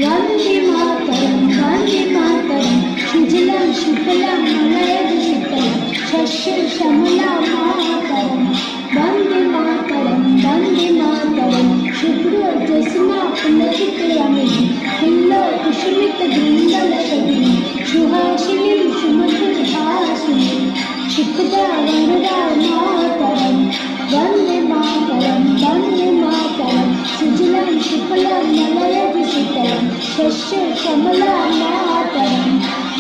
वन्दे मातरं सुजलां सुफलां मलयजशीतलं शस्यश्यामलां मातरं वन्दे मातरं शुभ्रोज्योत्स्ना पुलकितयामिनीं हिल्लोलकुसुमितद्रुमदलशोभिनीं सुहासिनीं सुमधुरभाषिणीं सुखदा वरदा मातरं वन्दे मातरं सुजलां सुफलां मलयजशीतलं शस्यश्यामलां मातरं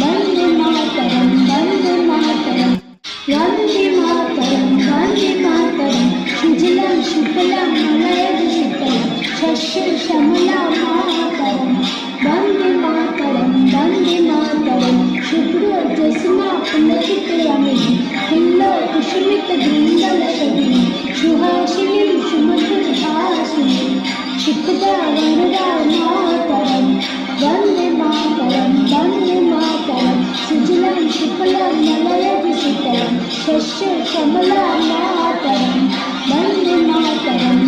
वन्दे मातरं वन्दे मातरं सुजलां सुफलां मलयजशीतलं शस्यश्यामलां मातरं वन्दे मातरं शुभ्रोज्योत्स्ना पुलकितयामिनीं हिल्लोलकुसुमितद्रुमदलशोभिनीं सुहासिनीं सुमधुरभाषिणीं सुखदा वरदा मातरं वन्दे मातरं सुजलां सुफलां मलयजशीतलं शस्यश्यामलां मातरं वन्दे मातरं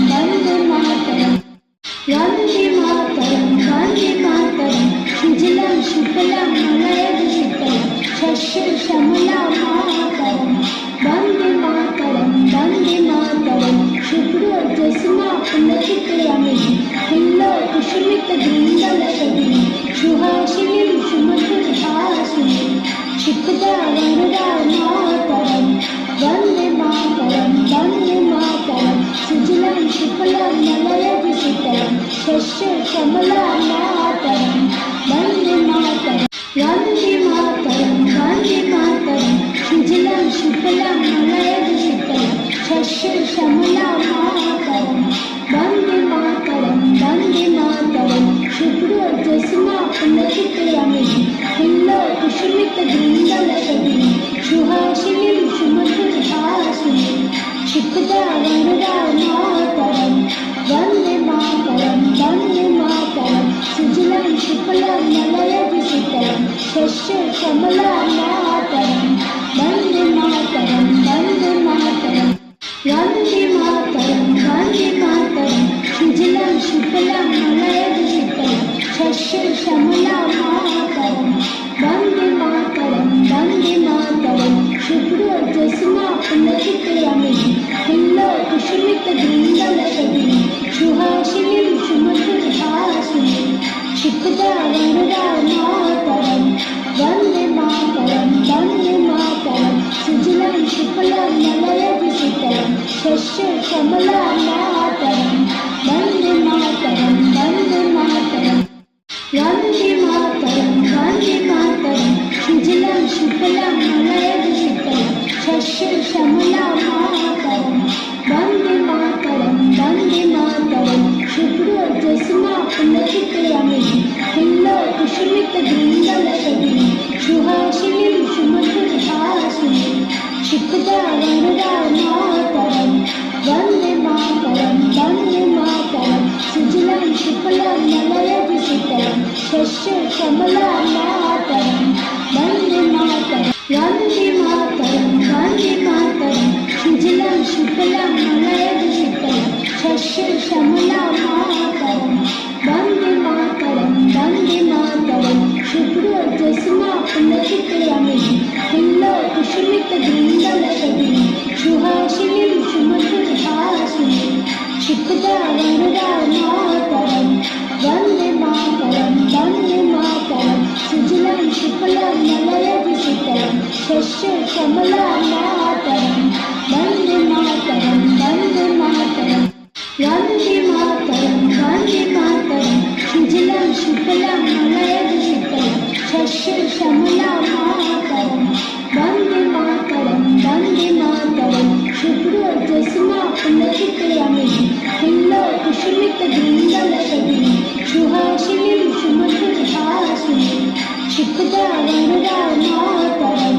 सुजलां सुफलां मलयजशीतलं शस्यश्यामलां मातरं वन्दे मातरं शुभ्रोज्योत्स्ना पुलकितयामिनीं हिल्लोलकुसुमितद्रुमदलशोभिनीं सुहासिनीं सुमधुरभाषिणीं सुखदा वरदा मातरं वन्दे मातरं सुजलां सुफलां मलयजशीतलं शस्यश्यामलां मातरं वन्दे मातरं सुजलां सुफलां मलयजशीतलं शस्यश्यामलां मातरं वन्दे मातरं शुभ्रोज्योत्स्ना पुलकितयामिनीं हिल्लोलकुसुमितद्रुमदलशोभिनीं सुहासिनीं सुमधुरभाषिणीं सुखदा वरदा मातरं वन्दे मातरं सुजलां सुफलां मलयजशीतलं शस्यश्यामलां मातरं वन्दे मातरं सुजलां सुफलां मलयजशीतलं शस्यश्यामलां मातरं वन्दे मातरं शुभ्रोज्योत्स्ना पुलकितयामिनीं हिल्लोलकुसुमितद्रुमदलशोभिनीं सुहासिनीं सुमधुरभाषिणीं सुखदा वरदा मातरं वन्दे मातरं सुजलां सुफलां मलयजशीतलं शस्यश्यामलां मातरं वन्दे मातरं सुजलां सुफलां मलयजशीतलं शस्यश्यामलां मातरं वन्दे मातरं शुभ्रोज्योत्स्ना पुलकितयामिनीं हिल्लोलकुसुमितद्रुमदलशोभिनीं सुहासिनीं सुमधुरभाषिणीं सुखदा वरदा मातरं वन्दे मातरं सुजलां सुफलां मलयजशीतलं शस्यश्यामलां मातरं वन्दे मातरं सुजलां सुफलां मलयजशीतलं शस्यश्यामलां मातरं वन्दे मातरं शुभ्रोज्योत्स्ना पुलकितयामिनीं हिल्लोलकुसुमितद्रुमदलशोभिनीं सुहासिनीं सुमधुरभाषिणीं सुखदा वरदा मातरं वन्दे मातरं सुजलां सुफलां मलयजशीतलं शस्यश्यामलां मातरं वन्दे मातरं सुजलां सुफलां मलयजशीतलं शस्यश्यामलां मातरं वन्दे मातरं शुभ्रोज्योत्स्ना पुलकितयामिनीं हिल्लोलकुसुमितद्रुमदलशोभिनीं सुहासिनीं सुमधुरभाषिणीं सुखदा वरदा मातरं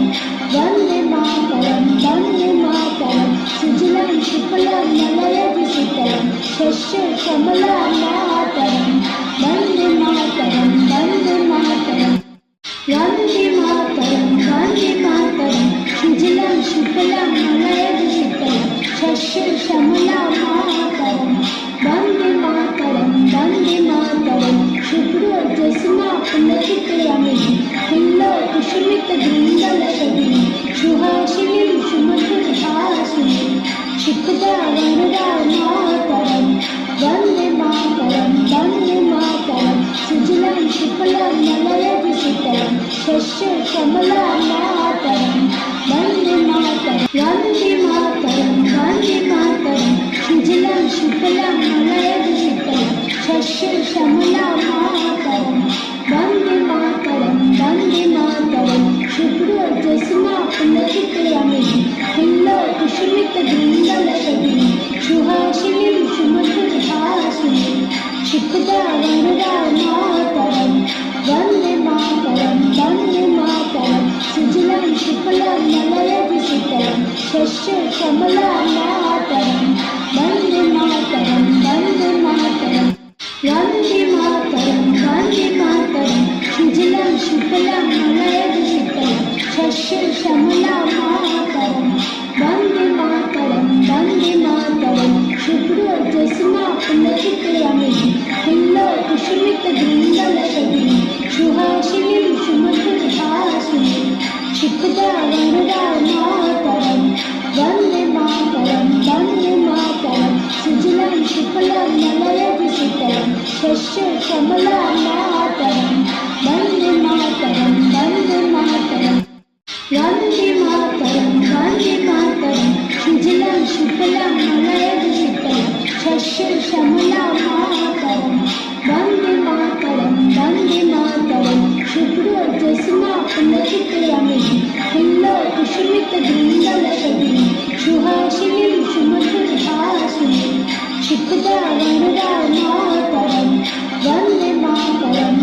वन्दे मातरं सुजलां सुफलां मलयजशीतलं शस्यश्यामलां मातरं वन्दे मातरं शस्य श्यामलां वन्दे मातरम् वन्दे मातरम् वन्दे मातरम् सुजलां सुफलां मलयजशीतलां शस्य श्यामलां वन्दे मातरम् शुभ्रजस्ना पुलकितयामिनीं हिल्लोकुसुमितद्रुमदलशोभिनीं सुहासिनीं सुमधुरभाषिणीं शिखदा वरदा मातरम् वन्दे मातरम् सुजलां सुफलां मलयजशीतलां शस्य श्यामलां वन्दे मातरम् वन्दे मातरम् सुजलां सुफलां मलयजशीतलां शस्य श्यामलां वन्दे मातरम् शुभ्रजस्ना पुलकितयामिनीं हिल्लोकुसुमितद्रुमदलशोभिनीं सुहासिनीं सुमधुरभाषिणीं शिखदा वरदा मातरम् वन्दे मातरम् सुजलां सुफलां मलयजशीतलां शस्य श्यामलां वन्दे मातरम् सुजलां सुफलां मलयजशीतलां शस्य श्यामलां वन्दे मातरम् शुभ्रजस्ना पुलकितयामिनीं हिल्लोकुसुमितद्रुमदलशोभिनीं सुहासिनीं सुमधुरभाषिणीं शिखदा वरदा मातरम् वन्दे मातरम्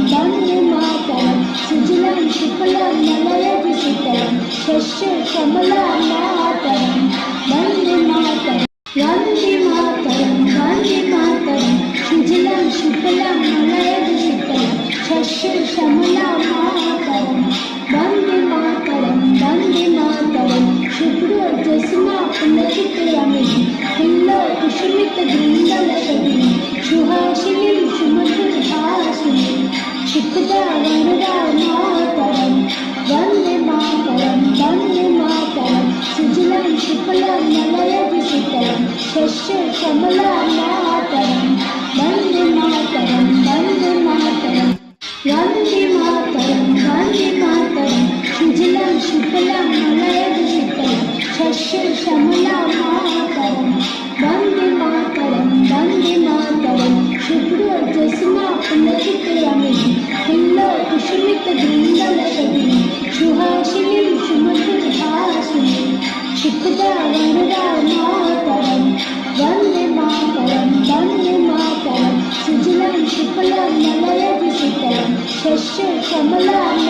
सुजलां सुफलां मलयजशीतलां शस्य श्यामलां वन्दे मातरम् सुजलां सुफलां मलयजशीतलां शस्य श्यामलां वन्दे मातरम् शुभ्रजस्ना पुलकितयामिनीं हिल्लोकुसुमितद्रुमदलशोभिनीं सुहासिनीं सुमधुरभाषिणीं शिखदा वरदा मातरम् वन्दे मातरम् सुजलां सुफलां मलयजशीतलां शस्य श्यामलां वन्दे मातरम् सुजलां सुफलां मलयजशीतलां शस्य श्यामलां वन्दे मातरम् शुभ्रजस्ना पुलकितयामिनीं हिल्लोकुसुमितद्रुमदलशोभिनीं सुहासिनीं सुमधुरभाषिणीं शिखदा वरदा मातरम् वन्दे मातरम् सुजलां सुफलां मलयजशीतलां शस्य श्यामलां